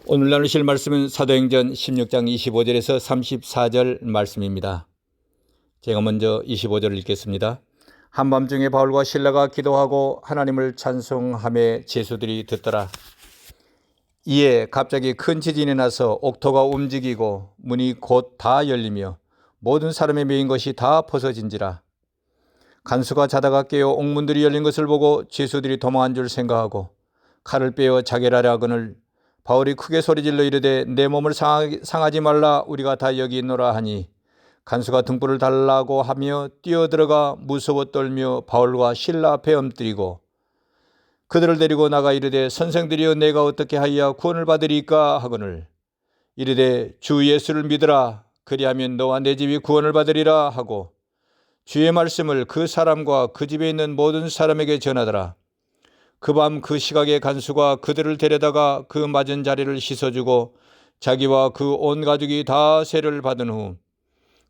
오늘 나누실 말씀은 사도행전 16장 25절에서 34절 말씀입니다. 제가 먼저 25절을 읽겠습니다. 한밤중에 바울과 실라가 기도하고 하나님을 찬송하며 제수들이 듣더라. 이에 갑자기 큰 지진이 나서 옥토가 움직이고 문이 곧 다 열리며 모든 사람의 메인 것이 다 벗어진지라. 간수가 자다가 깨어 옥문들이 열린 것을 보고 제수들이 도망한 줄 생각하고 칼을 빼어 자결하려 하거늘 바울이 크게 소리질러 이르되 내 몸을 상하지 말라, 우리가 다 여기 있노라 하니 간수가 등불을 달라고 하며 뛰어들어가 무서워 떨며 바울과 실라 앞에 엎드리고 그들을 데리고 나가 이르되 선생들이여 내가 어떻게 하여야 구원을 받으리까 하거늘 이르되 주 예수를 믿으라, 그리하면 너와 내 집이 구원을 받으리라 하고 주의 말씀을 그 사람과 그 집에 있는 모든 사람에게 전하더라. 그 밤 그 시각에 간수가 그들을 데려다가 그 맞은 자리를 씻어주고 자기와 그 온 가족이 다 세를 받은 후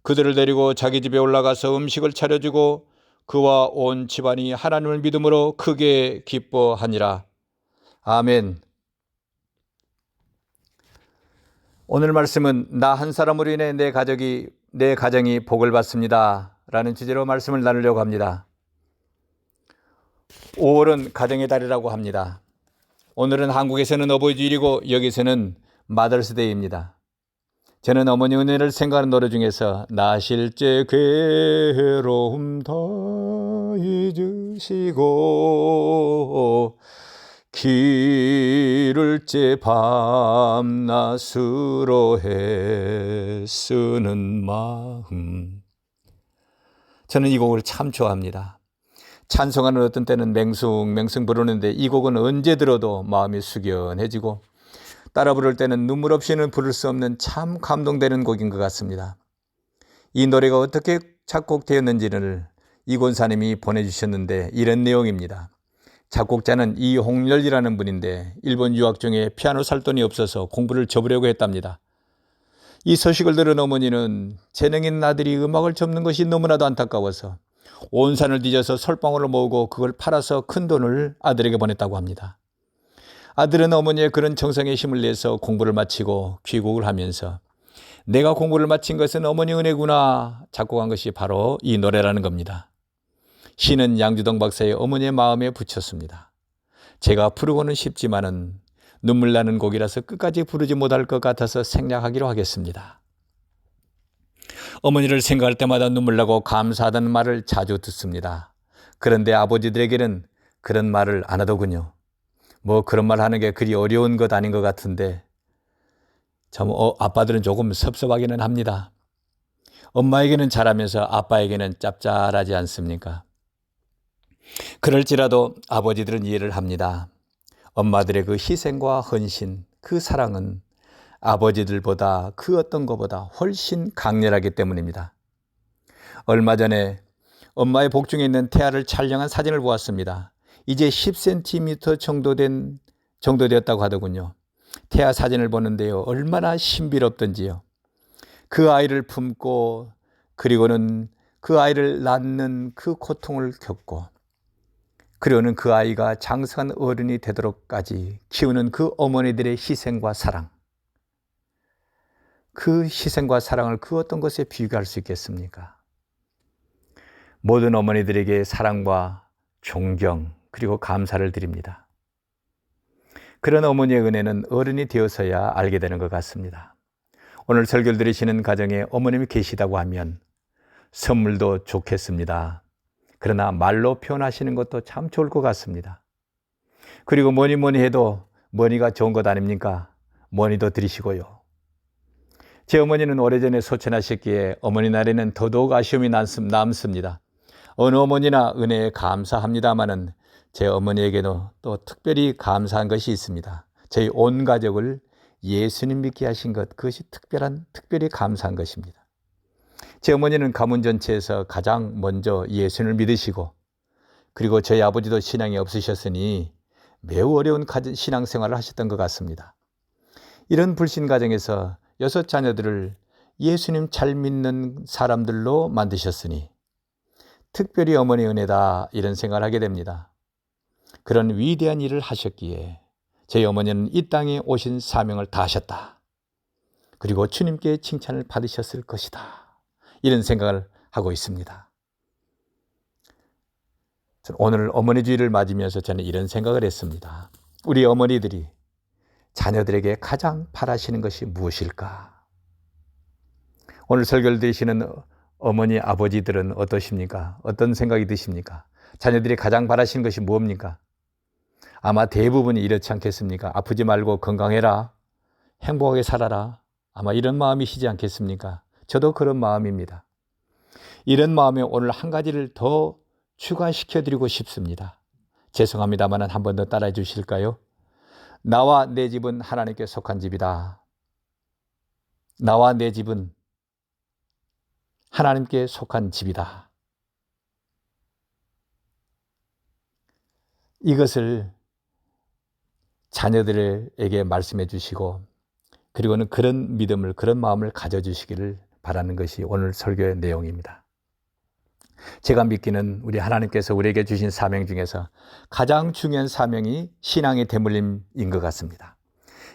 그들을 데리고 자기 집에 올라가서 음식을 차려주고 그와 온 집안이 하나님을 믿음으로 크게 기뻐하니라. 아멘. 오늘 말씀은 나 한 사람으로 인해 내 가정이 복을 받습니다 라는 주제로 말씀을 나누려고 합니다. 5월은 가정의 달이라고 합니다. 오늘은 한국에서는 어버이주일이고 여기서는 마더스데이입니다. 저는 어머니 은혜를 생각하는 노래 중에서 나 실제 괴로움 다 잊으시고 길을 째 밤낮으로 애쓰는 마음, 저는 이 곡을 참 좋아합니다. 찬송하는 어떤 때는 맹숭맹숭 부르는데 이 곡은 언제 들어도 마음이 숙연해지고 따라 부를 때는 눈물 없이는 부를 수 없는 참 감동되는 곡인 것 같습니다. 이 노래가 어떻게 작곡되었는지를 이 권사님이 보내주셨는데 이런 내용입니다. 작곡자는 이홍렬이라는 분인데 일본 유학 중에 피아노 살 돈이 없어서 공부를 접으려고 했답니다. 이 소식을 들은 어머니는 재능 있는 아들이 음악을 접는 것이 너무나도 안타까워서 온 산을 뒤져서 솔방울을 모으고 그걸 팔아서 큰 돈을 아들에게 보냈다고 합니다. 아들은 어머니의 그런 정성에 힘을 내서 공부를 마치고 귀국을 하면서 내가 공부를 마친 것은 어머니 은혜구나 작곡한 것이 바로 이 노래라는 겁니다. 시는 양주동 박사의 어머니의 마음에 붙였습니다. 제가 부르고는 싶지만은 눈물 나는 곡이라서 끝까지 부르지 못할 것 같아서 생략하기로 하겠습니다. 어머니를 생각할 때마다 눈물 나고 감사하다는 말을 자주 듣습니다. 그런데 아버지들에게는 그런 말을 안 하더군요. 뭐 그런 말 하는 게 그리 어려운 것 아닌 것 같은데 참 아빠들은 조금 섭섭하기는 합니다. 엄마에게는 잘하면서 아빠에게는 짭짤하지 않습니까? 그럴지라도 아버지들은 이해를 합니다. 엄마들의 그 희생과 헌신, 그 사랑은 아버지들보다 그 어떤 것보다 훨씬 강렬하기 때문입니다. 얼마 전에 엄마의 복중에 있는 태아를 촬영한 사진을 보았습니다. 이제 10cm 정도 되었다고 하더군요. 태아 사진을 보는데요, 얼마나 신비롭던지요. 그 아이를 품고 그리고는 그 아이를 낳는 그 고통을 겪고 그리고는 그 아이가 장성한 어른이 되도록까지 키우는 그 어머니들의 희생과 사랑, 그 희생과 사랑을 그 어떤 것에 비교할 수 있겠습니까? 모든 어머니들에게 사랑과 존경 그리고 감사를 드립니다. 그런 어머니의 은혜는 어른이 되어서야 알게 되는 것 같습니다. 오늘 설교를 들으시는 가정에 어머님이 계시다고 하면 선물도 좋겠습니다. 그러나 말로 표현하시는 것도 참 좋을 것 같습니다. 그리고 뭐니 해도 머니가 좋은 것 아닙니까? 머니도 드리시고요. 제 어머니는 오래전에 소천하셨기에 어머니 날에는 더더욱 아쉬움이 남습니다. 어느 어머니나 은혜에 감사합니다마는 제 어머니에게도 또 특별히 감사한 것이 있습니다. 저희 온 가족을 예수님 믿게 하신 것, 그것이 특별히 감사한 것입니다. 제 어머니는 가문 전체에서 가장 먼저 예수님을 믿으시고 그리고 저희 아버지도 신앙이 없으셨으니 매우 어려운 신앙생활을 하셨던 것 같습니다. 이런 불신 가정에서 6 자녀들을 예수님 잘 믿는 사람들로 만드셨으니 특별히 어머니 은혜다 이런 생각을 하게 됩니다. 그런 위대한 일을 하셨기에 저희 어머니는 이 땅에 오신 사명을 다하셨다. 그리고 주님께 칭찬을 받으셨을 것이다. 이런 생각을 하고 있습니다. 오늘 어머니 주일을 맞으면서 저는 이런 생각을 했습니다. 우리 어머니들이 자녀들에게 가장 바라시는 것이 무엇일까? 오늘 설교를 들으시는 어머니, 아버지들은 어떠십니까? 어떤 생각이 드십니까? 자녀들이 가장 바라시는 것이 무엇입니까? 아마 대부분이 이렇지 않겠습니까? 아프지 말고 건강해라. 행복하게 살아라. 아마 이런 마음이시지 않겠습니까? 저도 그런 마음입니다. 이런 마음에 오늘 한 가지를 더 추가시켜드리고 싶습니다. 죄송합니다만 한 번 더 따라해 주실까요? 나와 내 집은 하나님께 속한 집이다. 나와 내 집은 하나님께 속한 집이다. 이것을 자녀들에게 말씀해 주시고, 그리고는 그런 믿음을, 그런 마음을 가져주시기를 바라는 것이 오늘 설교의 내용입니다. 제가 믿기는 우리 하나님께서 우리에게 주신 사명 중에서 가장 중요한 사명이 신앙의 대물림인 것 같습니다.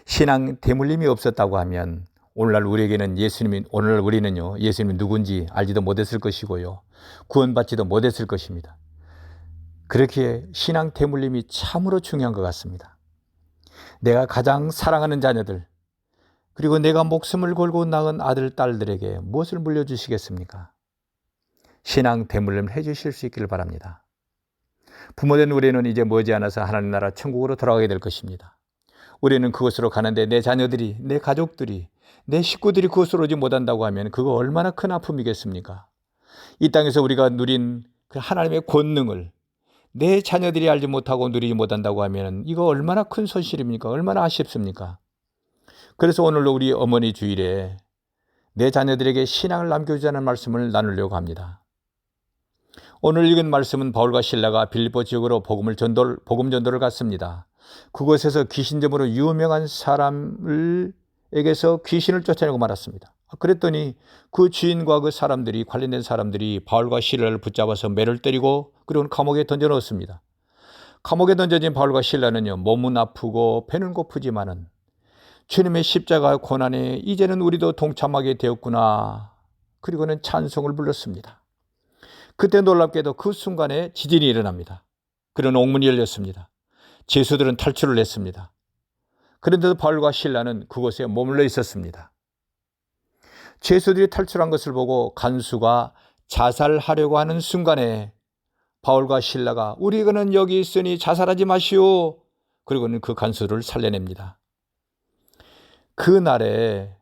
신앙 대물림이 없었다고 하면 오늘날 우리에게는 오늘날 우리는요, 예수님이 누군지 알지도 못했을 것이고요, 구원받지도 못했을 것입니다. 그렇게 신앙 대물림이 참으로 중요한 것 같습니다. 내가 가장 사랑하는 자녀들, 그리고 내가 목숨을 걸고 낳은 아들, 딸들에게 무엇을 물려주시겠습니까? 신앙 대물림을 해주실 수 있기를 바랍니다. 부모된 우리는 이제 머지않아서 하나님 나라 천국으로 돌아가게 될 것입니다. 우리는 그곳으로 가는데 내 자녀들이, 내 가족들이, 내 식구들이 그곳으로 오지 못한다고 하면 그거 얼마나 큰 아픔이겠습니까? 이 땅에서 우리가 누린 그 하나님의 권능을 내 자녀들이 알지 못하고 누리지 못한다고 하면 이거 얼마나 큰 손실입니까? 얼마나 아쉽습니까? 그래서 오늘도 우리 어머니 주일에 내 자녀들에게 신앙을 남겨주자는 말씀을 나누려고 합니다. 오늘 읽은 말씀은 바울과 실라가 빌립보 지역으로 복음 전도를 갔습니다. 그곳에서 귀신점으로 유명한 사람에게서 귀신을 쫓아내고 말았습니다. 그랬더니 그 주인과 그 사람들이, 관련된 사람들이 바울과 실라를 붙잡아서 매를 때리고 그리고 감옥에 던져 넣었습니다. 감옥에 던져진 바울과 실라는요, 몸은 아프고 배는 고프지만은 주님의 십자가 고난에 이제는 우리도 동참하게 되었구나. 그리고는 찬송을 불렀습니다. 그때 놀랍게도 그 순간에 지진이 일어납니다. 그런 옥문이 열렸습니다. 죄수들은 탈출을 했습니다. 그런데도 바울과 실라는 그곳에 머물러 있었습니다. 죄수들이 탈출한 것을 보고 간수가 자살하려고 하는 순간에 바울과 실라가 우리는 여기 있으니 자살하지 마시오. 그리고는 그 간수를 살려냅니다. 그날에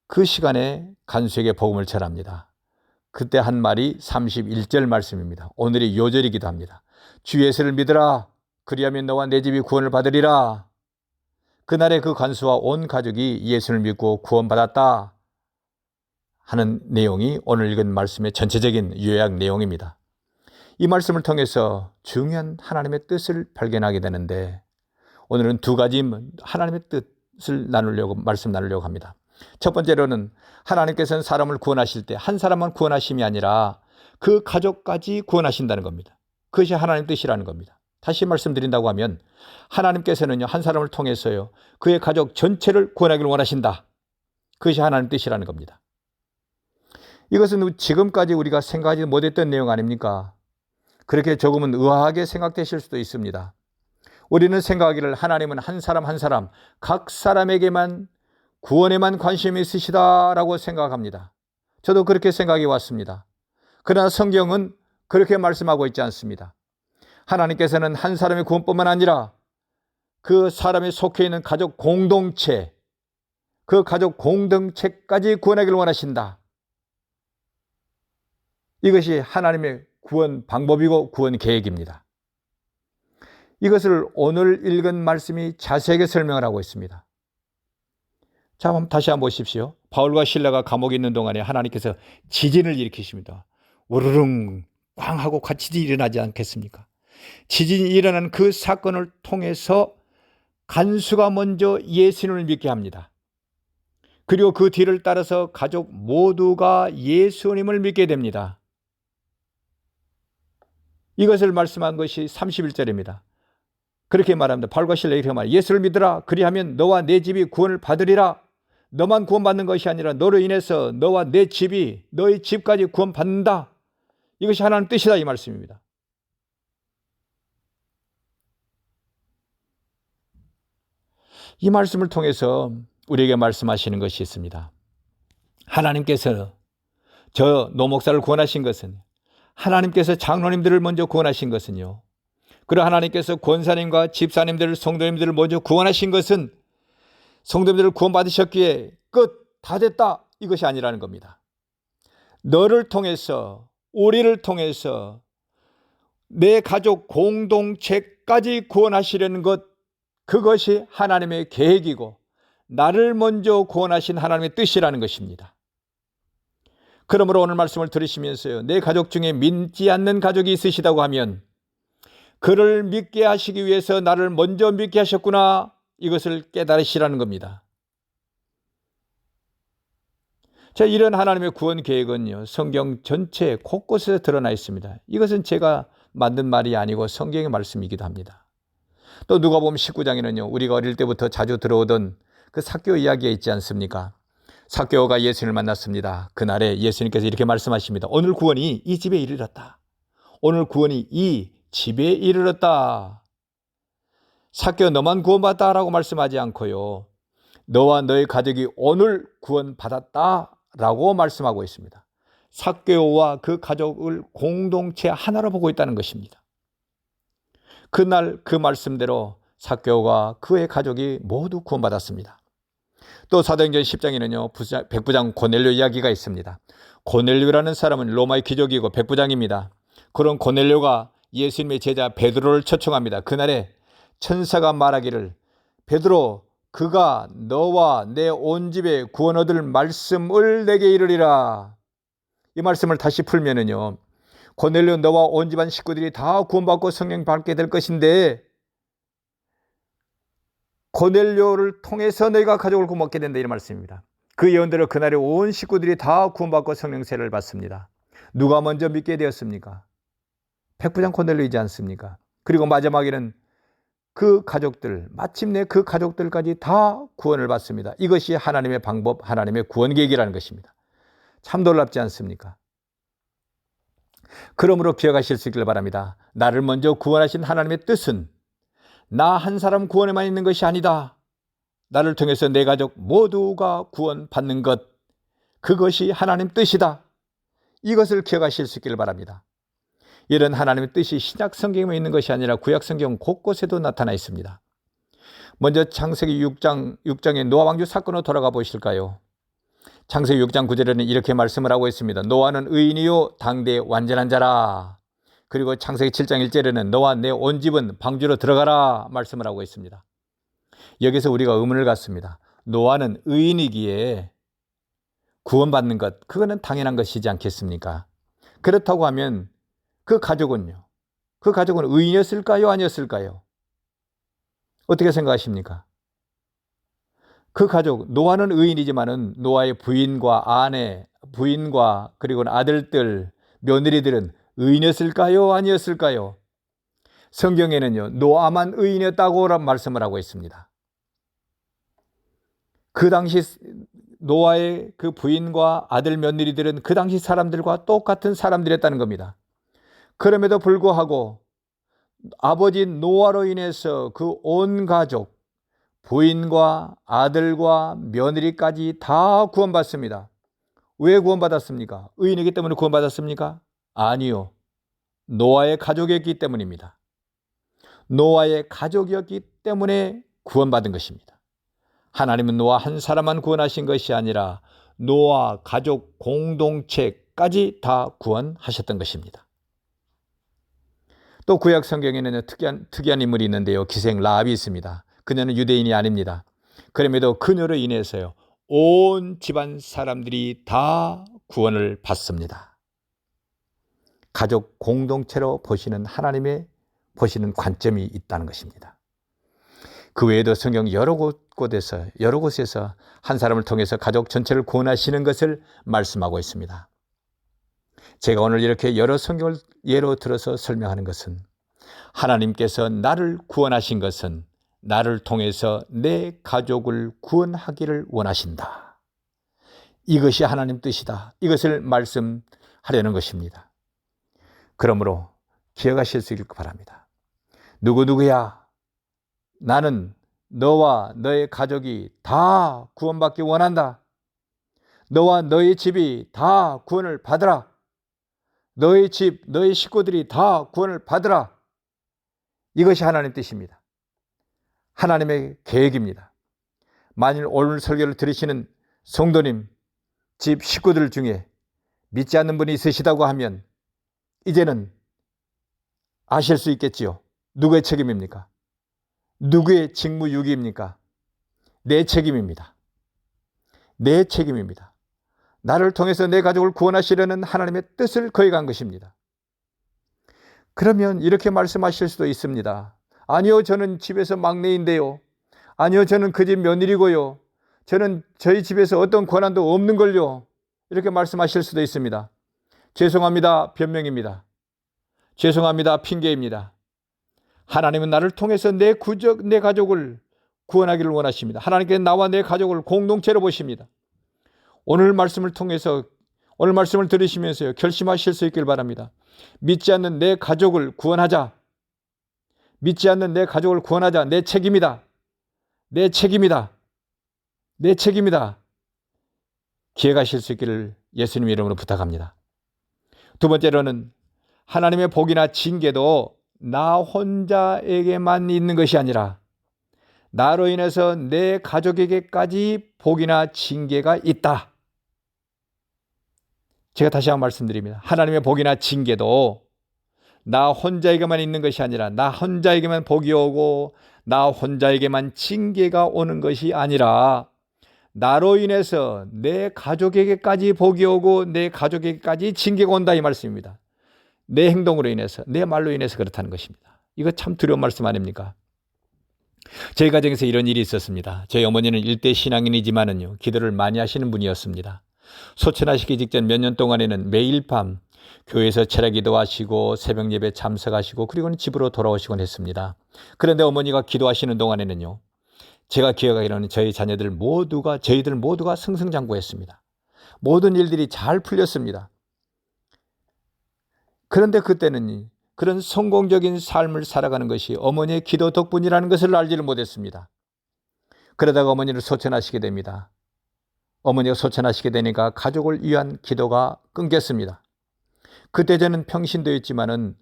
그 시간에 간수에게 복음을 전합니다. 그때 한 말이 31절 말씀입니다. 오늘의 요절이기도 합니다. 주 예수를 믿으라. 그리하면 너와 내 집이 구원을 받으리라. 그날에 그 간수와 온 가족이 예수를 믿고 구원받았다 하는 내용이 오늘 읽은 말씀의 전체적인 요약 내용입니다. 이 말씀을 통해서 중요한 하나님의 뜻을 발견하게 되는데, 오늘은 두 가지 하나님의 뜻을 말씀 나누려고 합니다. 첫 번째로는 하나님께서는 사람을 구원하실 때 한 사람만 구원하심이 아니라 그 가족까지 구원하신다는 겁니다. 그것이 하나님의 뜻이라는 겁니다. 다시 말씀드린다고 하면 하나님께서는요, 한 사람을 통해서요, 그의 가족 전체를 구원하기를 원하신다. 그것이 하나님의 뜻이라는 겁니다. 이것은 지금까지 우리가 생각하지 못했던 내용 아닙니까? 그렇게 조금은 의아하게 생각되실 수도 있습니다. 우리는 생각하기를 하나님은 한 사람 한 사람, 각 사람에게만 구원에만 관심이 있으시다라고 생각합니다. 저도 그렇게 생각해 왔습니다. 그러나 성경은 그렇게 말씀하고 있지 않습니다. 하나님께서는 한 사람의 구원뿐만 아니라 그 사람이 속해 있는 가족 공동체, 그 가족 공동체까지 구원하기를 원하신다. 이것이 하나님의 구원 방법이고 구원 계획입니다. 이것을 오늘 읽은 말씀이 자세하게 설명을 하고 있습니다. 자, 다시 한번 보십시오. 바울과 실라가 감옥에 있는 동안에 하나님께서 지진을 일으키십니다. 우르릉 꽝 하고 지진이 일어나지 않겠습니까? 지진이 일어난 그 사건을 통해서 간수가 먼저 예수님을 믿게 합니다. 그리고 그 뒤를 따라서 가족 모두가 예수님을 믿게 됩니다. 이것을 말씀한 것이 31절입니다. 그렇게 말합니다. 바울과 실라 이렇게 말합니다. 예수를 믿으라. 그리하면 너와 내 집이 구원을 받으리라. 너만 구원받는 것이 아니라 너로 인해서 너와 내 집이, 너의 집까지 구원받는다. 이것이 하나님 뜻이다, 이 말씀입니다. 이 말씀을 통해서 우리에게 말씀하시는 것이 있습니다. 하나님께서 저 노목사를 구원하신 것은, 하나님께서 장로님들을 먼저 구원하신 것은요, 그리고 하나님께서 권사님과 집사님들, 성도님들을 먼저 구원하신 것은 성도님들을 구원받으셨기에 끝, 다 됐다, 이것이 아니라는 겁니다. 너를 통해서, 우리를 통해서 내 가족 공동체까지 구원하시려는 것, 그것이 하나님의 계획이고 나를 먼저 구원하신 하나님의 뜻이라는 것입니다. 그러므로 오늘 말씀을 들으시면서요, 내 가족 중에 믿지 않는 가족이 있으시다고 하면 그를 믿게 하시기 위해서 나를 먼저 믿게 하셨구나, 이것을 깨달으시라는 겁니다. 자, 이런 하나님의 구원 계획은요, 성경 전체 곳곳에 드러나 있습니다. 이것은 제가 만든 말이 아니고 성경의 말씀이기도 합니다. 또 누가복음 19장에는요, 우리가 어릴 때부터 자주 들어오던 그 삭개오 이야기가 있지 않습니까? 삭개오가 예수님을 만났습니다. 그날에 예수님께서 이렇게 말씀하십니다. 오늘 구원이 이 집에 이르렀다. 오늘 구원이 이 집에 이르렀다. 삭개오, 너만 구원받았다라고 말씀하지 않고요, 너와 너의 가족이 오늘 구원받았다 라고 말씀하고 있습니다. 삭개오와 그 가족을 공동체 하나로 보고 있다는 것입니다. 그날 그 말씀대로 삭개오가 그의 가족이 모두 구원받았습니다. 또 사도행전 10장에는요, 백부장 고넬료 이야기가 있습니다. 고넬료라는 사람은 로마의 귀족이고 백부장입니다. 그런 고넬료가 예수님의 제자 베드로를 초청합니다. 그날에 천사가 말하기를, 베드로, 그가 너와 내 온 집에 구원 얻을 말씀을 내게 이르리라. 이 말씀을 다시 풀면은요, 고넬료, 너와 온 집안 식구들이 다 구원받고 성령 받게 될 것인데 고넬료를 통해서 너희가 가족을 구원받게 된다, 이런 말씀입니다. 그 예언대로 그날에 온 식구들이 다 구원받고 성령세를 받습니다. 누가 먼저 믿게 되었습니까? 백부장 고넬료이지 않습니까? 그리고 마지막에는 그 가족들, 마침내 그 가족들까지 다 구원을 받습니다. 이것이 하나님의 방법, 하나님의 구원 계획이라는 것입니다. 참 놀랍지 않습니까? 그러므로 기억하실 수 있기를 바랍니다. 나를 먼저 구원하신 하나님의 뜻은 나 한 사람 구원에만 있는 것이 아니다. 나를 통해서 내 가족 모두가 구원받는 것, 그것이 하나님 뜻이다. 이것을 기억하실 수 있기를 바랍니다. 이런 하나님의 뜻이 신약 성경에 있는 것이 아니라 구약 성경 곳곳에도 나타나 있습니다. 먼저 창세기 6장의 노아 왕조 사건으로 돌아가 보실까요? 창세기 6장 9절에는 이렇게 말씀을 하고 있습니다. 노아는 의인이요 당대의 완전한 자라. 그리고 창세기 7장 1절에는 너와 내 온 집은 방주로 들어가라 말씀을 하고 있습니다. 여기서 우리가 의문을 갖습니다. 노아는 의인이기에 구원받는 것, 그거는 당연한 것이지 않겠습니까? 그렇다고 하면 그 가족은요? 그 가족은 의인이었을까요? 아니었을까요? 어떻게 생각하십니까? 그 가족, 노아는 의인이지만은 노아의 부인과 아내, 부인과 그리고 아들들, 며느리들은 의인이었을까요? 아니었을까요? 성경에는요, 노아만 의인이었다고 말씀을 하고 있습니다. 그 당시 노아의 그 부인과 아들, 며느리들은 그 당시 사람들과 똑같은 사람들이었다는 겁니다. 그럼에도 불구하고 아버지 노아로 인해서 그 온 가족, 부인과 아들과 며느리까지 다 구원받습니다. 왜 구원받았습니까? 의인이기 때문에 구원받았습니까? 아니요. 노아의 가족이었기 때문입니다. 노아의 가족이었기 때문에 구원받은 것입니다. 하나님은 노아 한 사람만 구원하신 것이 아니라 노아 가족 공동체까지 다 구원하셨던 것입니다. 또 구약 성경에는 특이한 인물이 있는데요. 기생 라합이 있습니다. 그녀는 유대인이 아닙니다. 그럼에도 그녀로 인해서요, 온 집안 사람들이 다 구원을 받습니다. 가족 공동체로 보시는 하나님의 보시는 관점이 있다는 것입니다. 그 외에도 성경 여러 곳에서 한 사람을 통해서 가족 전체를 구원하시는 것을 말씀하고 있습니다. 제가 오늘 이렇게 여러 성경을 예로 들어서 설명하는 것은 하나님께서 나를 구원하신 것은 나를 통해서 내 가족을 구원하기를 원하신다. 이것이 하나님 뜻이다. 이것을 말씀하려는 것입니다. 그러므로 기억하실 수 있길 바랍니다. 누구누구야, 나는 너와 너의 가족이 다 구원받기 원한다. 너와 너의 집이 다 구원을 받으라. 너의 집, 너의 식구들이 다 구원을 받으라. 이것이 하나님의 뜻입니다. 하나님의 계획입니다. 만일 오늘 설교를 들으시는 성도님, 집 식구들 중에 믿지 않는 분이 있으시다고 하면 이제는 아실 수 있겠지요. 누구의 책임입니까? 누구의 직무유기입니까? 내 책임입니다. 내 책임입니다. 나를 통해서 내 가족을 구원하시려는 하나님의 뜻을 거역한 것입니다. 그러면 이렇게 말씀하실 수도 있습니다. 아니요, 저는 집에서 막내인데요. 아니요, 저는 그 집 며느리고요. 저는 저희 집에서 어떤 권한도 없는 걸요. 이렇게 말씀하실 수도 있습니다. 죄송합니다. 변명입니다. 죄송합니다. 핑계입니다. 하나님은 나를 통해서 내 가족을 구원하기를 원하십니다. 하나님께서 나와 내 가족을 공동체로 보십니다. 오늘 말씀을 통해서, 오늘 말씀을 들으시면서요, 결심하실 수 있길 바랍니다. 믿지 않는 내 가족을 구원하자. 믿지 않는 내 가족을 구원하자. 내 책임이다. 내 책임이다. 내 책임이다. 기억하실 수 있기를 예수님 이름으로 부탁합니다. 두 번째로는 하나님의 복이나 징계도 나 혼자에게만 있는 것이 아니라 나로 인해서 내 가족에게까지 복이나 징계가 있다. 제가 다시 한번 말씀드립니다. 하나님의 복이나 징계도 나 혼자에게만 있는 것이 아니라 나 혼자에게만 복이 오고 나 혼자에게만 징계가 오는 것이 아니라 나로 인해서 내 가족에게까지 복이 오고 내 가족에게까지 징계가 온다, 이 말씀입니다. 내 행동으로 인해서, 내 말로 인해서 그렇다는 것입니다. 이거 참 두려운 말씀 아닙니까? 저희 가정에서 이런 일이 있었습니다. 저희 어머니는 일대 신앙인이지만은요, 기도를 많이 하시는 분이었습니다. 소천하시기 직전 몇 년 동안에는 매일 밤 교회에서 철야 기도하시고 새벽 예배 참석하시고 그리고는 집으로 돌아오시곤 했습니다. 그런데 어머니가 기도하시는 동안에는요, 제가 기억하기로는 저희들 모두가 승승장구했습니다. 모든 일들이 잘 풀렸습니다. 그런데 그때는 그런 성공적인 삶을 살아가는 것이 어머니의 기도 덕분이라는 것을 알지를 못했습니다. 그러다가 어머니를 소천하시게 됩니다. 어머니가 소천하시게 되니까 가족을 위한 기도가 끊겼습니다. 그때 저는 평신도였지만은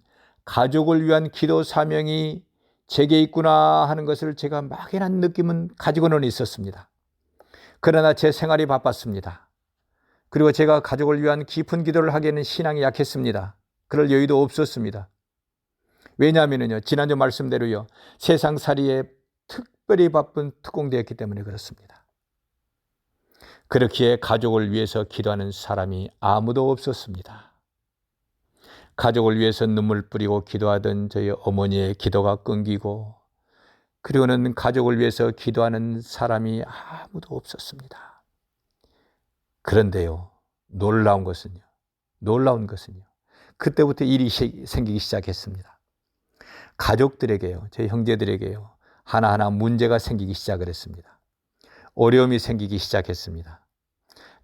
가족을 위한 기도 사명이 제게 있구나 하는 것을 제가 막연한 느낌은 가지고는 있었습니다. 그러나 제 생활이 바빴습니다. 그리고 제가 가족을 위한 깊은 기도를 하기에는 신앙이 약했습니다. 그럴 여유도 없었습니다. 왜냐하면요, 지난주 말씀대로요, 세상살이에 특별히 바쁜 특공대였기 때문에 그렇습니다. 그렇기에 가족을 위해서 기도하는 사람이 아무도 없었습니다. 가족을 위해서 눈물 뿌리고 기도하던 저희 어머니의 기도가 끊기고, 그리고는 가족을 위해서 기도하는 사람이 아무도 없었습니다. 그런데요, 놀라운 것은요, 그때부터 일이 생기기 시작했습니다. 가족들에게요, 제 형제들에게요, 하나하나 문제가 생기기 시작을 했습니다. 어려움이 생기기 시작했습니다.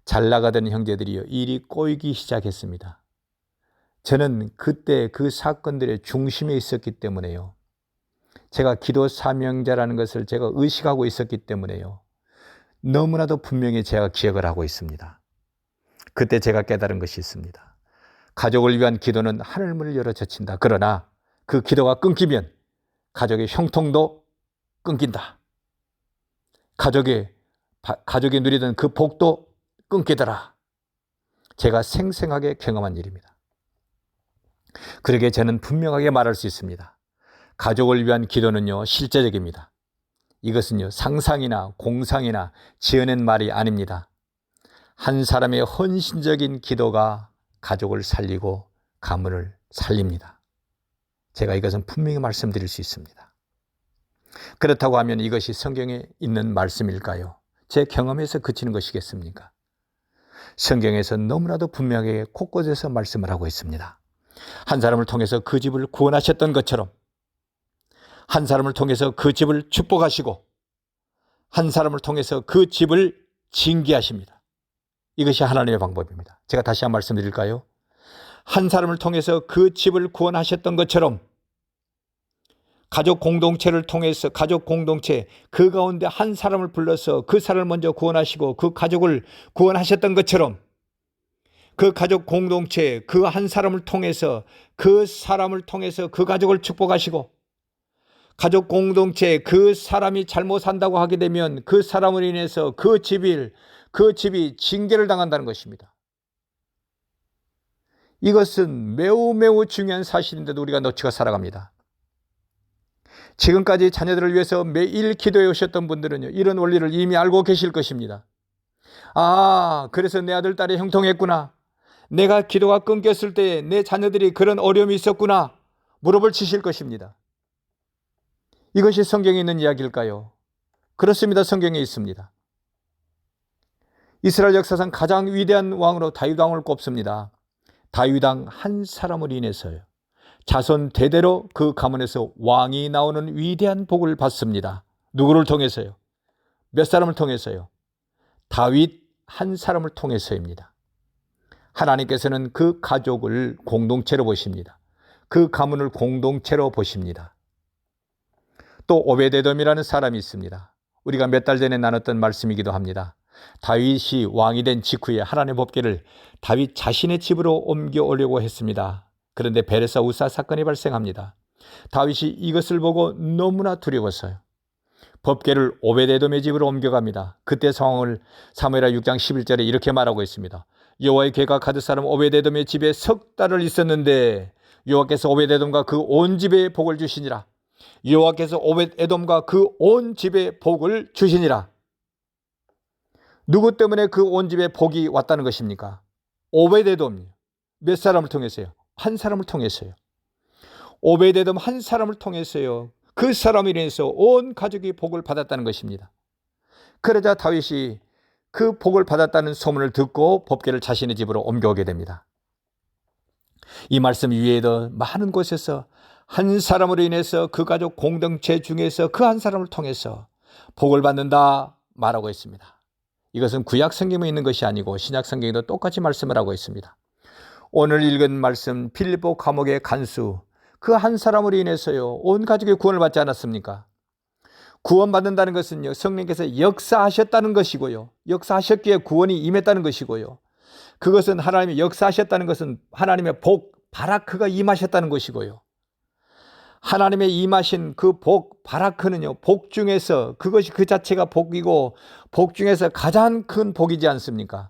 잘 나가던 형제들이요, 일이 꼬이기 시작했습니다. 저는 그때 그 사건들의 중심에 있었기 때문에요, 제가 기도 사명자라는 것을 제가 의식하고 있었기 때문에요, 너무나도 분명히 제가 기억을 하고 있습니다. 그때 제가 깨달은 것이 있습니다. 가족을 위한 기도는 하늘문을 열어 젖힌다. 그러나 그 기도가 끊기면 가족의 형통도 끊긴다. 가족이 누리던 그 복도 끊기더라. 제가 생생하게 경험한 일입니다. 그러기에 저는 분명하게 말할 수 있습니다. 가족을 위한 기도는요, 실제적입니다. 이것은요, 상상이나 공상이나 지어낸 말이 아닙니다. 한 사람의 헌신적인 기도가 가족을 살리고 가문을 살립니다. 제가 이것은 분명히 말씀드릴 수 있습니다. 그렇다고 하면 이것이 성경에 있는 말씀일까요? 제 경험에서 그치는 것이겠습니까? 성경에서 너무나도 분명하게 곳곳에서 말씀을 하고 있습니다. 한 사람을 통해서 그 집을 구원하셨던 것처럼 한 사람을 통해서 그 집을 축복하시고 한 사람을 통해서 그 집을 징계하십니다. 이것이 하나님의 방법입니다. 제가 다시 한 번 말씀드릴까요? 한 사람을 통해서 그 집을 구원하셨던 것처럼 가족 공동체를 통해서 가족 공동체 그 가운데 한 사람을 불러서 그 사람을 먼저 구원하시고 그 가족을 구원하셨던 것처럼 그 가족 공동체 그 한 사람을 통해서 그 사람을 통해서 그 가족을 축복하시고 가족 공동체 그 사람이 잘못 산다고 하게 되면 그 사람으로 인해서 그 집이 징계를 당한다는 것입니다. 이것은 매우 매우 중요한 사실인데도 우리가 놓치고 살아갑니다. 지금까지 자녀들을 위해서 매일 기도해 오셨던 분들은요, 이런 원리를 이미 알고 계실 것입니다. 아, 그래서 내 아들, 딸이 형통했구나. 내가 기도가 끊겼을 때 내 자녀들이 그런 어려움이 있었구나. 무릎을 치실 것입니다. 이것이 성경에 있는 이야기일까요? 그렇습니다. 성경에 있습니다. 이스라엘 역사상 가장 위대한 왕으로 다윗 왕을 꼽습니다. 다윗 왕 한 사람을 인해서요. 자손 대대로 그 가문에서 왕이 나오는 위대한 복을 받습니다. 누구를 통해서요? 몇 사람을 통해서요? 다윗 한 사람을 통해서입니다. 하나님께서는 그 가족을 공동체로 보십니다. 그 가문을 공동체로 보십니다. 또 오베데돔이라는 사람이 있습니다. 우리가 몇 달 전에 나눴던 말씀이기도 합니다. 다윗이 왕이 된 직후에 하나님의 법궤를 다윗 자신의 집으로 옮겨오려고 했습니다. 그런데 베레사 우사 사건이 발생합니다. 다윗이 이것을 보고 너무나 두려웠어요. 법궤를 오베데돔의 집으로 옮겨갑니다. 그때 상황을 사무엘하 6장 11절에 이렇게 말하고 있습니다. 여호와의 궤가 가드 사람 오베데돔의 집에 석 달을 있었는데 여호와께서 오베데돔과 그 온 집에 복을 주시니라. 여호와께서 오벳에돔과 그 온 집에 복을 주시니라. 누구 때문에 그 온 집에 복이 왔다는 것입니까? 오벳에돔. 몇 사람을 통해서요? 한 사람을 통해서요. 오벳에돔 한 사람을 통해서요. 그 사람에 인해서 온 가족이 복을 받았다는 것입니다. 그러자 다윗이 그 복을 받았다는 소문을 듣고 법궤를 자신의 집으로 옮겨오게 됩니다. 이 말씀 위에도 많은 곳에서 한 사람으로 인해서 그 가족 공동체 중에서 그 한 사람을 통해서 복을 받는다 말하고 있습니다. 이것은 구약 성경에 있는 것이 아니고 신약 성경에도 똑같이 말씀을 하고 있습니다. 오늘 읽은 말씀 빌립보 감옥의 간수 그 한 사람으로 인해서요 온 가족의 구원을 받지 않았습니까? 구원받는다는 것은요 성령께서 역사하셨다는 것이고요, 역사하셨기에 구원이 임했다는 것이고요, 그것은 하나님이 역사하셨다는 것은 하나님의 복 바라크가 임하셨다는 것이고요, 하나님의 임하신 그 복 바라크는요 복 중에서 그것이 그 자체가 복이고 복 중에서 가장 큰 복이지 않습니까?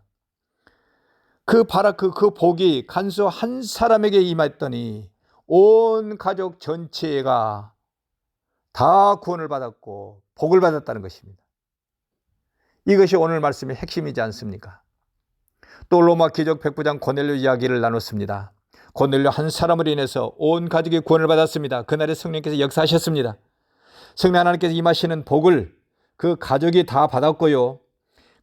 그 바라크 그 복이 간수 한 사람에게 임했더니 온 가족 전체가 다 구원을 받았고 복을 받았다는 것입니다. 이것이 오늘 말씀의 핵심이지 않습니까? 또 로마 기적 백부장 고넬료 이야기를 나눴습니다. 고넬료 한 사람을 인해서 온 가족이 구원을 받았습니다. 그날에 성령께서 역사하셨습니다. 성령 하나님께서 임하시는 복을 그 가족이 다 받았고요,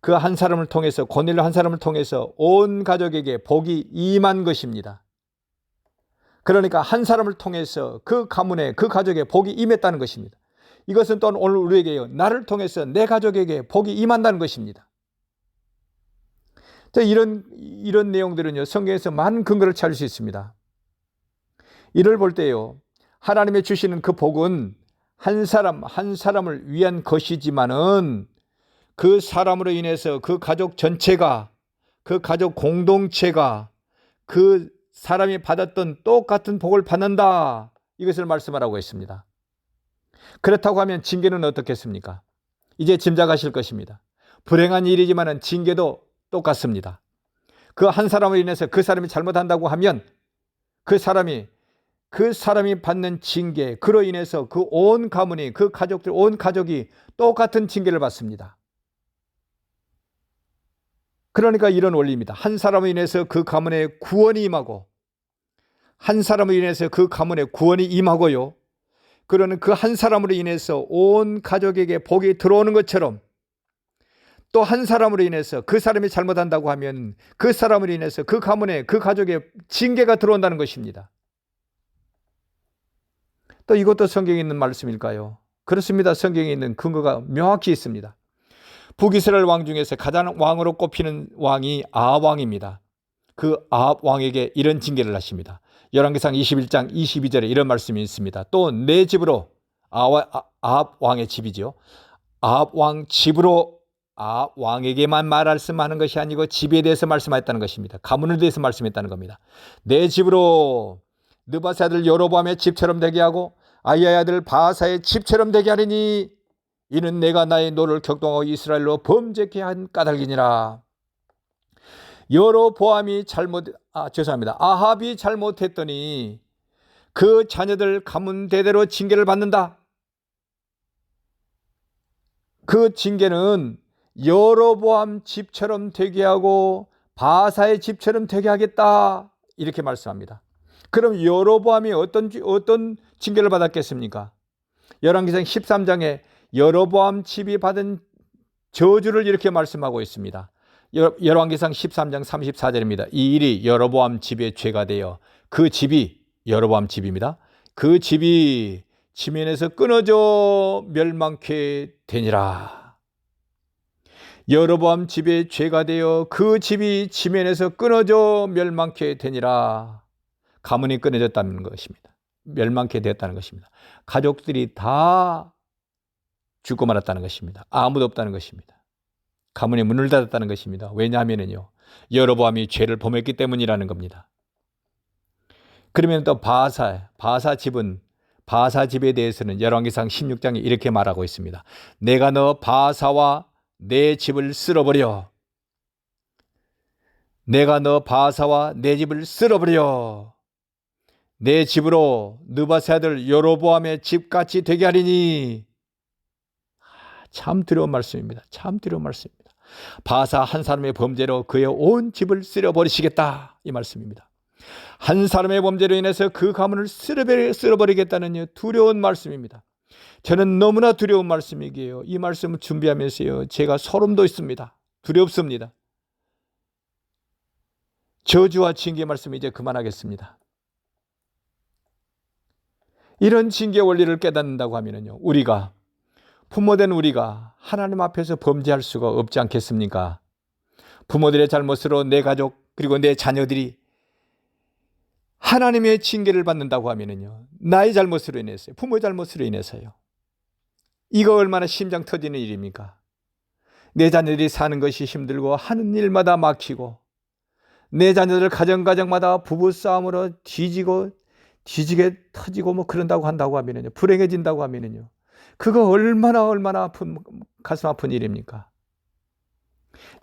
그 한 사람을 통해서 고넬료 한 사람을 통해서 온 가족에게 복이 임한 것입니다. 그러니까 한 사람을 통해서 그 가문에 그 가족에 복이 임했다는 것입니다. 이것은 또 오늘 우리에게요 나를 통해서 내 가족에게 복이 임한다는 것입니다. 이런 내용들은요 성경에서 많은 근거를 찾을 수 있습니다. 이를 볼 때요 하나님의 주시는 그 복은 한 사람을 위한 것이지만은 그 사람으로 인해서 그 가족 전체가 그 가족 공동체가 그 사람이 받았던 똑같은 복을 받는다, 이것을 말씀하라고 했습니다. 그렇다고 하면 징계는 어떻겠습니까? 이제 짐작하실 것입니다. 불행한 일이지만 징계도 똑같습니다. 그 한 사람으로 인해서 그 사람이 잘못한다고 하면 그 사람이 받는 징계, 그로 인해서 그 온 가문이 그 가족들 온 가족이 똑같은 징계를 받습니다. 그러니까 이런 원리입니다. 한 사람으로 인해서 그 가문에 구원이 임하고 한 사람으로 인해서 그 가문에 구원이 임하고요, 그러는 그 한 사람으로 인해서 온 가족에게 복이 들어오는 것처럼 또 한 사람으로 인해서 그 사람이 잘못한다고 하면 그 사람으로 인해서 그 가문에 그 가족에 징계가 들어온다는 것입니다. 또 이것도 성경에 있는 말씀일까요? 그렇습니다. 성경에 있는 근거가 명확히 있습니다. 북이스라엘 왕 중에서 가장 왕으로 꼽히는 왕이 아합 왕입니다. 그 아합 왕에게 이런 징계를 하십니다. 열왕기상 21장 22절에 이런 말씀이 있습니다. 또 내 집으로, 아합 왕의 집이죠. 아합 왕 집으로 아합 왕에게만 말씀하는 것이 아니고 집에 대해서 말씀하였다는 것입니다. 가문에 대해서 말씀했다는 겁니다. 내 집으로 느바세 아들 여로보암의 집처럼 되게 하고 아히야의 아들 바하사의 집처럼 되게 하리니 이는 내가 나의 노를 격동하고 이스라엘로 범죄케 한 까닭이니라. 아합이 잘못했더니 그 자녀들 가문 대대로 징계를 받는다. 그 징계는 여로보암 집처럼 되게 하고 바하사의 집처럼 되게 하겠다. 이렇게 말씀합니다. 그럼 여로보암이 어떤 징계를 받았겠습니까? 열왕기상 13장에 여로보암 집이 받은 저주를 이렇게 말씀하고 있습니다. 열왕기상 13장 34절입니다. 이 일이 여로보암 집의 죄가 되어 그 집이 여로보암 집입니다. 그 집이 지면에서 끊어져 멸망케 되니라. 여로보암 집의 죄가 되어 그 집이 지면에서 끊어져 멸망케 되니라. 가문이 끊어졌다는 것입니다. 멸망케 되었다는 것입니다. 가족들이 다 죽고 말았다는 것입니다. 아무도 없다는 것입니다. 가문이 문을 닫았다는 것입니다. 왜냐하면요, 여로보암이 죄를 범했기 때문이라는 겁니다. 그러면 또 바하사 집에 대해서는 열왕기상 16장에 이렇게 말하고 있습니다. 내가 너 바하사와 내 집을 쓸어버려. 내가 너 바하사와 내 집을 쓸어버려. 내 집으로 느바세 아들 여로보암의 집같이 되게 하리니. 참 두려운 말씀입니다. 참 두려운 말씀입니다. 바하사 한 사람의 범죄로 그의 온 집을 쓸어버리시겠다, 이 말씀입니다. 한 사람의 범죄로 인해서 그 가문을 쓸어버리겠다는 두려운 말씀입니다. 저는 너무나 두려운 말씀이기에 이 말씀을 준비하면서요, 제가 소름 돋습니다. 두렵습니다. 저주와 징계 말씀 이제 그만하겠습니다. 이런 징계 원리를 깨닫는다고 하면요, 우리가 부모된 우리가 하나님 앞에서 범죄할 수가 없지 않겠습니까? 부모들의 잘못으로 내 가족 그리고 내 자녀들이 하나님의 징계를 받는다고 하면요, 나의 잘못으로 인해서요, 부모의 잘못으로 인해서요. 이거 얼마나 심장 터지는 일입니까? 내 자녀들이 사는 것이 힘들고 하는 일마다 막히고 내 자녀들 가정마다 부부싸움으로 뒤지게 터지고 뭐 그런다고 한다고 하면요, 불행해진다고 하면요, 그거 얼마나 가슴 아픈 일입니까?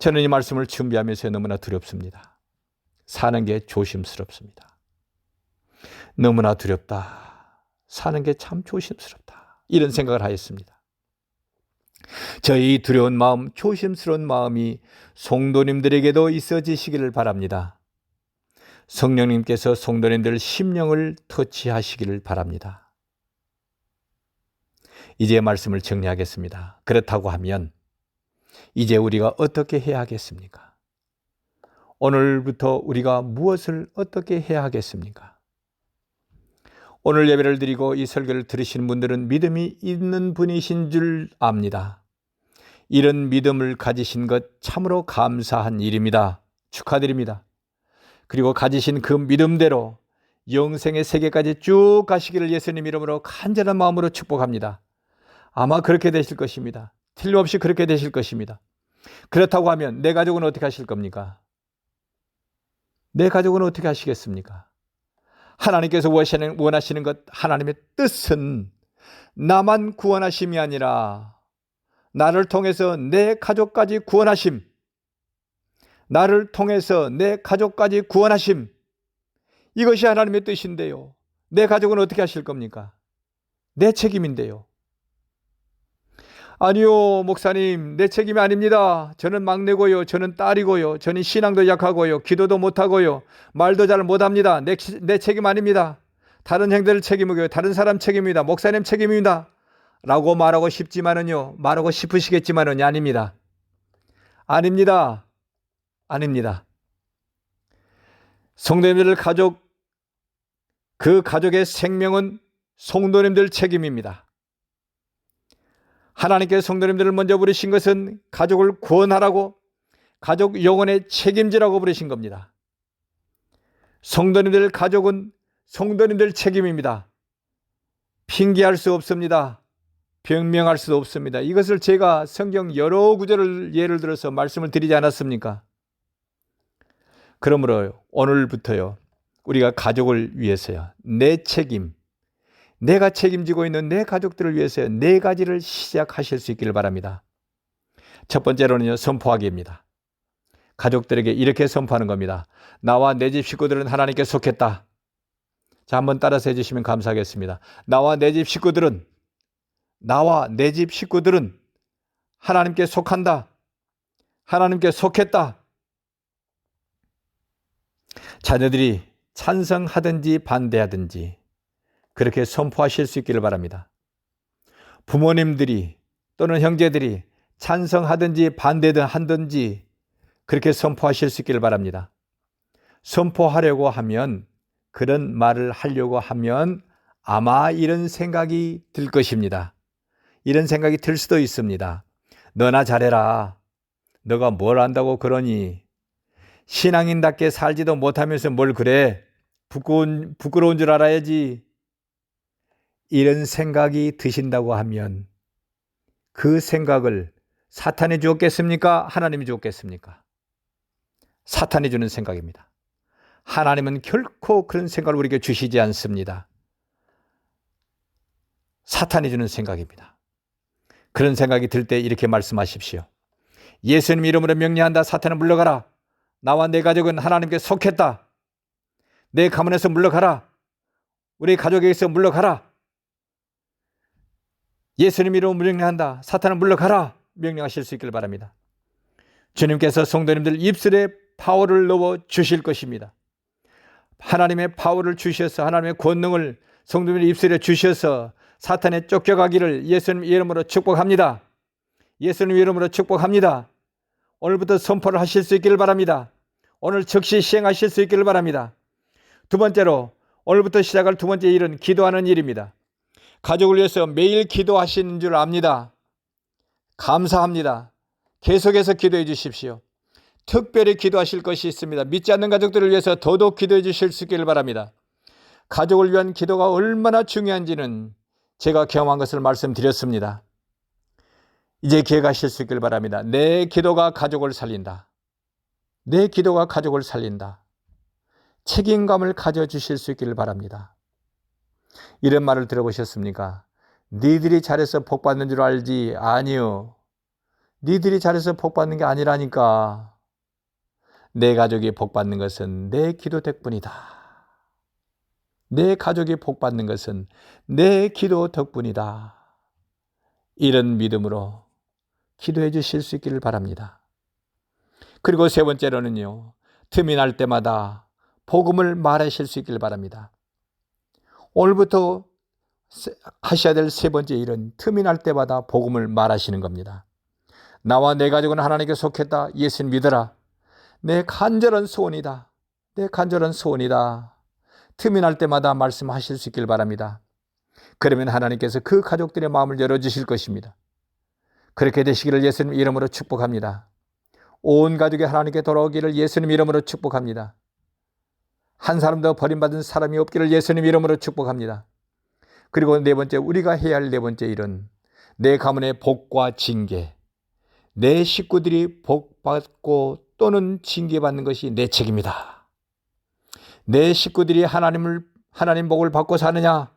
저는 이 말씀을 준비하면서 너무나 두렵습니다. 사는 게 조심스럽습니다. 너무나 두렵다. 사는 게 참 조심스럽다. 이런 생각을 하였습니다. 저희 두려운 마음, 조심스러운 마음이 성도님들에게도 있어지시기를 바랍니다. 성령님께서 성도님들 심령을 터치하시기를 바랍니다. 이제 말씀을 정리하겠습니다. 그렇다고 하면 이제 우리가 어떻게 해야 하겠습니까? 오늘부터 우리가 무엇을 어떻게 해야 하겠습니까? 오늘 예배를 드리고 이 설교를 들으시는 분들은 믿음이 있는 분이신 줄 압니다. 이런 믿음을 가지신 것 참으로 감사한 일입니다. 축하드립니다. 그리고 가지신 그 믿음대로 영생의 세계까지 쭉 가시기를 예수님 이름으로 간절한 마음으로 축복합니다. 아마 그렇게 되실 것입니다. 틀림없이 그렇게 되실 것입니다. 그렇다고 하면 내 가족은 어떻게 하실 겁니까? 내 가족은 어떻게 하시겠습니까? 하나님께서 원하시는 것, 하나님의 뜻은 나만 구원하심이 아니라 나를 통해서 내 가족까지 구원하심, 나를 통해서 내 가족까지 구원하심, 이것이 하나님의 뜻인데요, 내 가족은 어떻게 하실 겁니까? 내 책임인데요. 아니요, 목사님, 내 책임이 아닙니다. 저는 막내고요, 저는 딸이고요, 저는 신앙도 약하고요, 기도도 못하고요, 말도 잘 못합니다. 내 책임 아닙니다. 다른 형들 책임이고요, 다른 사람 책임입니다. 목사님 책임입니다. 라고 말하고 싶지만은요, 말하고 싶으시겠지만은 아닙니다. 아닙니다. 아닙니다. 성도님들 그 가족의 생명은 성도님들 책임입니다. 하나님께서 성도님들을 먼저 부르신 것은 가족을 구원하라고, 가족 영혼의 책임지라고 부르신 겁니다. 성도님들 가족은 성도님들 책임입니다. 핑계할 수 없습니다. 변명할 수도 없습니다. 이것을 제가 성경 여러 구절을 예를 들어서 말씀을 드리지 않았습니까? 그러므로 오늘부터요, 우리가 가족을 위해서요, 내 책임, 내가 책임지고 있는 내 가족들을 위해서 네 가지를 시작하실 수 있기를 바랍니다. 첫 번째로는요, 선포하기입니다. 가족들에게 이렇게 선포하는 겁니다. 나와 내 집 식구들은 하나님께 속했다. 자, 한번 따라서 해주시면 감사하겠습니다. 나와 내 집 식구들은 하나님께 속한다. 하나님께 속했다. 자녀들이 찬성하든지 반대하든지 그렇게 선포하실 수 있기를 바랍니다. 부모님들이 또는 형제들이 찬성하든지 반대하든지 그렇게 선포하실 수 있기를 바랍니다. 선포하려고 하면, 그런 말을 하려고 하면 아마 이런 생각이 들 것입니다. 이런 생각이 들 수도 있습니다. 너나 잘해라. 너가 뭘 안다고 그러니? 신앙인답게 살지도 못하면서 뭘 그래? 부끄러운 줄 알아야지. 이런 생각이 드신다고 하면 그 생각을 사탄이 주었겠습니까? 하나님이 주었겠습니까? 사탄이 주는 생각입니다. 하나님은 결코 그런 생각을 우리에게 주시지 않습니다. 사탄이 주는 생각입니다. 그런 생각이 들 때 이렇게 말씀하십시오. 예수님 이름으로 명령한다. 사탄은 물러가라. 나와 내 가족은 하나님께 속했다. 내 가문에서 물러가라. 우리 가족에게서 물러가라. 예수님 이름으로 명령한다. 사탄은 물러가라. 명령하실 수 있기를 바랍니다. 주님께서 성도님들 입술에 파워를 넣어 주실 것입니다. 하나님의 파워를 주셔서, 하나님의 권능을 성도님의 입술에 주셔서 사탄에 쫓겨가기를 예수님 이름으로 축복합니다. 예수님 이름으로 축복합니다. 오늘부터 선포를 하실 수 있기를 바랍니다. 오늘 즉시 시행하실 수 있기를 바랍니다. 두 번째로, 오늘부터 시작할 두 번째 일은 기도하는 일입니다. 가족을 위해서 매일 기도하시는 줄 압니다. 감사합니다. 계속해서 기도해 주십시오. 특별히 기도하실 것이 있습니다. 믿지 않는 가족들을 위해서 더더욱 기도해 주실 수 있기를 바랍니다. 가족을 위한 기도가 얼마나 중요한지는 제가 경험한 것을 말씀드렸습니다. 이제 기억하실 수 있기를 바랍니다. 내 기도가 가족을 살린다. 내 기도가 가족을 살린다. 책임감을 가져주실 수 있기를 바랍니다. 이런 말을 들어보셨습니까? 니들이 잘해서 복받는 줄 알지? 아니요. 니들이 잘해서 복받는 게 아니라니까. 내 가족이 복받는 것은 내 기도 덕분이다. 내 가족이 복받는 것은 내 기도 덕분이다. 이런 믿음으로 기도해 주실 수 있기를 바랍니다. 그리고 세 번째로는요, 틈이 날 때마다 복음을 말하실 수 있기를 바랍니다. 오늘부터 하셔야 될 세 번째 일은 틈이 날 때마다 복음을 말하시는 겁니다. 나와 내 가족은 하나님께 속했다. 예수님 믿어라. 내 간절한 소원이다. 내 간절한 소원이다. 틈이 날 때마다 말씀하실 수 있길 바랍니다. 그러면 하나님께서 그 가족들의 마음을 열어주실 것입니다. 그렇게 되시기를 예수님 이름으로 축복합니다. 온 가족이 하나님께 돌아오기를 예수님 이름으로 축복합니다. 한 사람도 버림받은 사람이 없기를 예수님 이름으로 축복합니다. 그리고 네 번째, 우리가 해야 할 네 번째 일은 내 가문의 복과 징계, 내 식구들이 복받고 또는 징계받는 것이 내 책임이다. 내 식구들이 하나님 복을 받고 사느냐,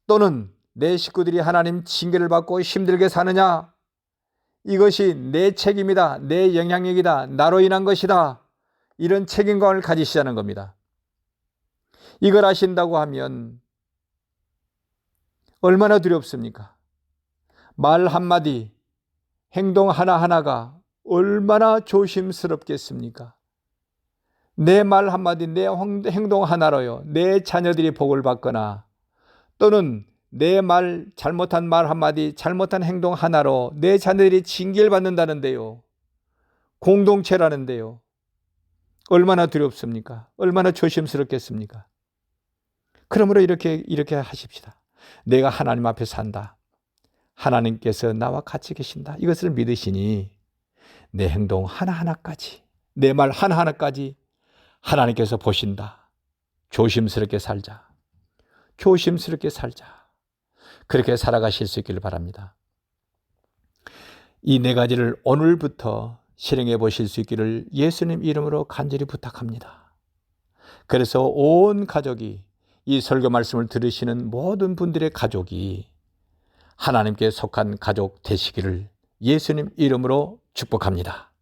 또는 내 식구들이 하나님 징계를 받고 힘들게 사느냐, 이것이 내 책임이다. 내 영향력이다. 나로 인한 것이다. 이런 책임감을 가지시자는 겁니다. 이걸 하신다고 하면 얼마나 두렵습니까? 말 한마디, 행동 하나하나가 얼마나 조심스럽겠습니까? 내 말 한마디, 내 행동 하나로요, 내 자녀들이 복을 받거나 또는 내 말, 잘못한 말 한마디, 잘못한 행동 하나로 내 자녀들이 징계를 받는다는데요. 공동체라는데요. 얼마나 두렵습니까? 얼마나 조심스럽겠습니까? 그러므로 이렇게 하십시다. 내가 하나님 앞에 산다. 하나님께서 나와 같이 계신다. 이것을 믿으시니 내 행동 하나하나까지, 내 말 하나하나까지 하나님께서 보신다. 조심스럽게 살자. 조심스럽게 살자. 그렇게 살아가실 수 있기를 바랍니다. 이 네 가지를 오늘부터 실행해 보실 수 있기를 예수님 이름으로 간절히 부탁합니다. 그래서 온 가족이, 이 설교 말씀을 들으시는 모든 분들의 가족이 하나님께 속한 가족 되시기를 예수님 이름으로 축복합니다.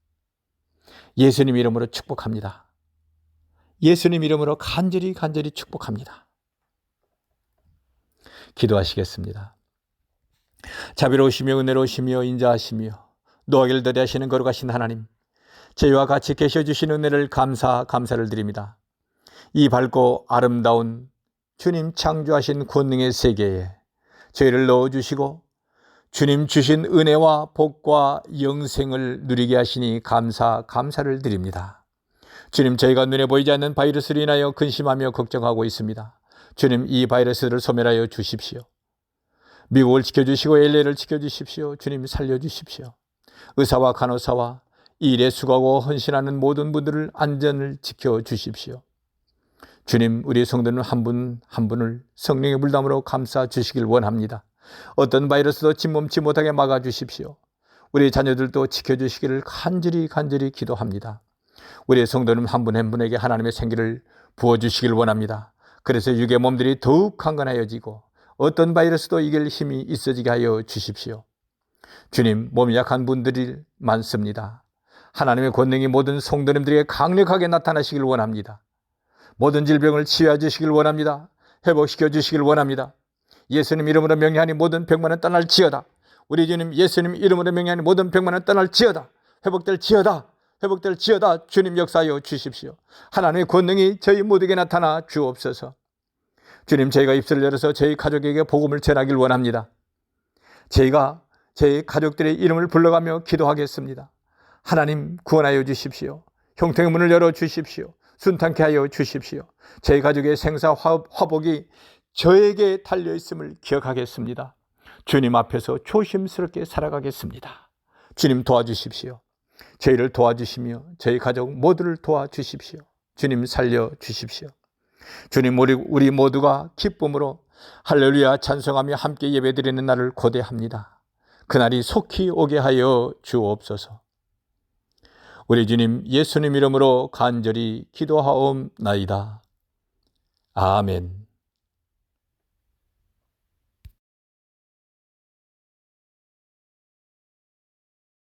예수님 이름으로 축복합니다. 예수님 이름으로 간절히 축복합니다. 기도하시겠습니다. 자비로우시며 은혜로우시며 인자하시며 노하기를 더디하시는 거룩하신 하나님, 저희와 같이 계셔주신 은혜를 감사를 드립니다. 이 밝고 아름다운 주님 창조하신 권능의 세계에 저희를 넣어주시고 주님 주신 은혜와 복과 영생을 누리게 하시니 감사를 드립니다. 주님, 저희가 눈에 보이지 않는 바이러스로 인하여 근심하며 걱정하고 있습니다. 주님, 이 바이러스를 소멸하여 주십시오. 미국을 지켜주시고 LA를 지켜주십시오. 주님, 살려주십시오. 의사와 간호사와 이 일에 수고하고 헌신하는 모든 분들을 안전을 지켜주십시오. 주님, 우리 성도는 한 분 한 분을 성령의 물담으로 감싸 주시길 원합니다. 어떤 바이러스도 침범치 못하게 막아주십시오. 우리 자녀들도 지켜주시기를 간절히 기도합니다. 우리 성도는 한 분 한 분에게 하나님의 생기를 부어주시길 원합니다. 그래서 육의 몸들이 더욱 강건하여지고 어떤 바이러스도 이길 힘이 있어지게 하여 주십시오. 주님, 몸이 약한 분들이 많습니다. 하나님의 권능이 모든 성도님들에게 강력하게 나타나시길 원합니다. 모든 질병을 치유해 주시길 원합니다. 회복시켜 주시길 원합니다. 예수님 이름으로 명령하니 모든 병만은 떠날지어다. 우리 주님 예수님 이름으로 명령하니 모든 병만은 떠날지어다. 회복될지어다. 주님 역사하여 주십시오. 하나님의 권능이 저희 모두에게 나타나 주옵소서. 주님, 저희가 입술을 열어서 저희 가족에게 복음을 전하길 원합니다. 저희가 저희 가족들의 이름을 불러가며 기도하겠습니다. 하나님, 구원하여 주십시오. 형통의 문을 열어 주십시오. 순탄케 하여 주십시오. 저희 가족의 생사 화복이 저에게 달려있음을 기억하겠습니다. 주님 앞에서 조심스럽게 살아가겠습니다. 주님, 도와주십시오. 저희를 도와주시며 저희 가족 모두를 도와주십시오. 주님, 살려주십시오. 주님, 우리 모두가 기쁨으로 할렐루야 찬송하며 함께 예배드리는 날을 고대합니다. 그날이 속히 오게 하여 주옵소서. 우리 주님 예수님 이름으로 간절히 기도하옵나이다. 아멘.